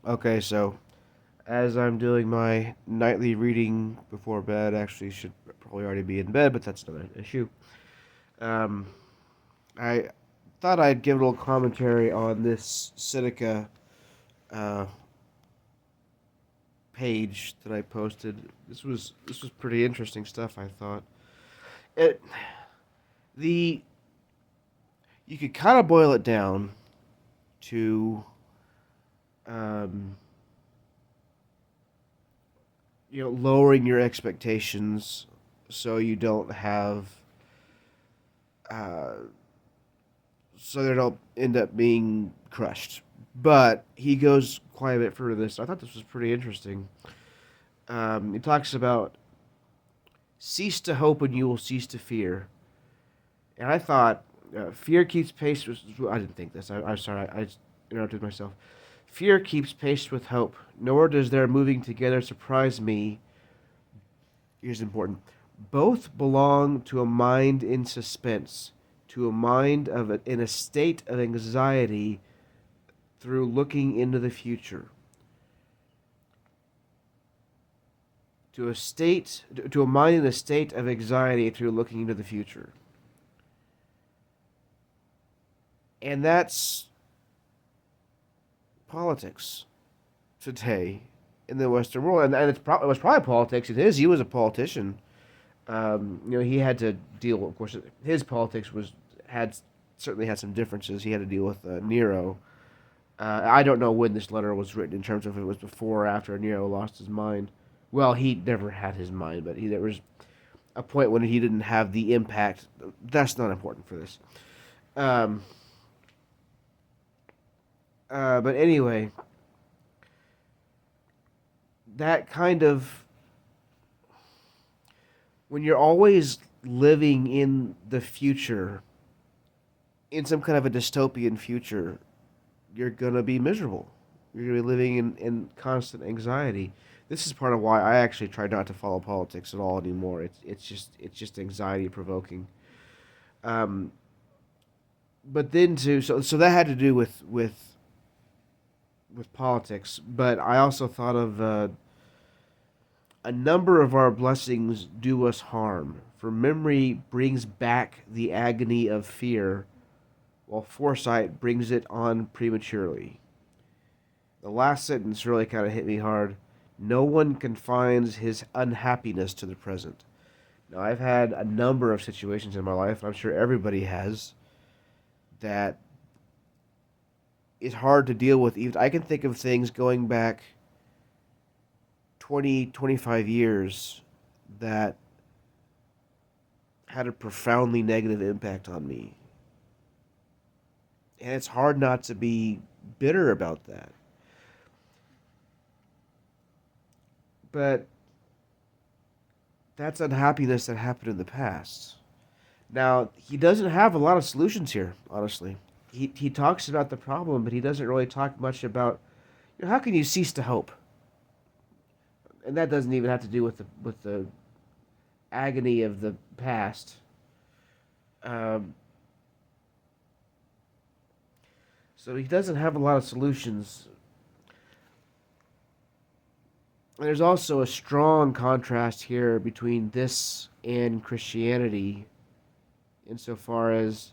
Okay, so as I'm doing my nightly reading before bed, actually should probably already be in bed, but that's another issue. Um, I thought I'd give a little commentary on this Seneca uh, page that I posted. This was pretty interesting stuff. I thought it the you could kind of boil it down to um, lowering your expectations so you don't have uh, so they don't end up being crushed. But he goes quite a bit further than this. I thought this was pretty interesting. He talks about cease to hope and you will cease to fear. And I thought fear keeps pace with. I didn't think this. I'm sorry. I interrupted myself. Fear keeps pace with hope, nor does their moving together surprise me. Here's important. Both belong to a mind in suspense, to a mind in a state of anxiety through looking into the future. To a mind in a state of anxiety through looking into the future. And that's politics today in the Western world. And it was probably politics in his. He was a politician. He had to deal. Of course, his politics had certainly had some differences. He had to deal with Nero. I don't know when this letter was written in terms of if it was before or after Nero lost his mind. Well, he never had his mind, but there was a point when he didn't have the impact. That's not important for this. Um, but anyway, that kind of when you're always living in the future, in some kind of a dystopian future, you're gonna be miserable. You're gonna be living in constant anxiety. This is part of why I actually try not to follow politics at all anymore. It's just anxiety provoking. Um, but then too, so that had to do with politics. But I also thought of a number of our blessings do us harm. For memory brings back the agony of fear, while foresight brings it on prematurely. The last sentence really kind of hit me hard. No one confines his unhappiness to the present. Now, I've had a number of situations in my life, and I'm sure everybody has, that is hard to deal with. Even I can think of things going back 20, 25 years that had a profoundly negative impact on me. And it's hard not to be bitter about that. But that's unhappiness that happened in the past. Now, he doesn't have a lot of solutions here, honestly. He talks about the problem, but he doesn't really talk much about how can you cease to hope? And that doesn't even have to do with the agony of the past. Um, so he doesn't have a lot of solutions. And there's also a strong contrast here between this and Christianity, insofar as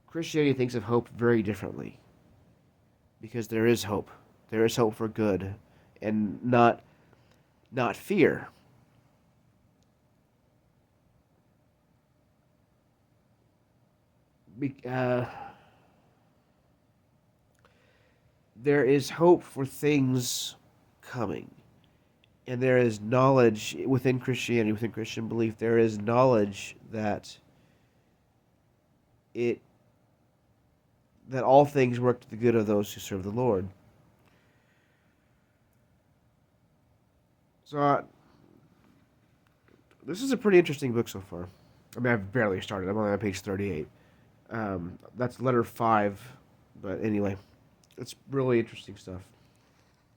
Christianity thinks of hope very differently. Because there is hope. There is hope for good, and not fear. Be, uh, there is hope for things coming. And there is knowledge within Christianity, within Christian belief, there is knowledge it that all things work to the good of those who serve the Lord. So this is a pretty interesting book so far. I mean, I've barely started. I'm only on page 38. That's letter 5, but anyway, it's really interesting stuff.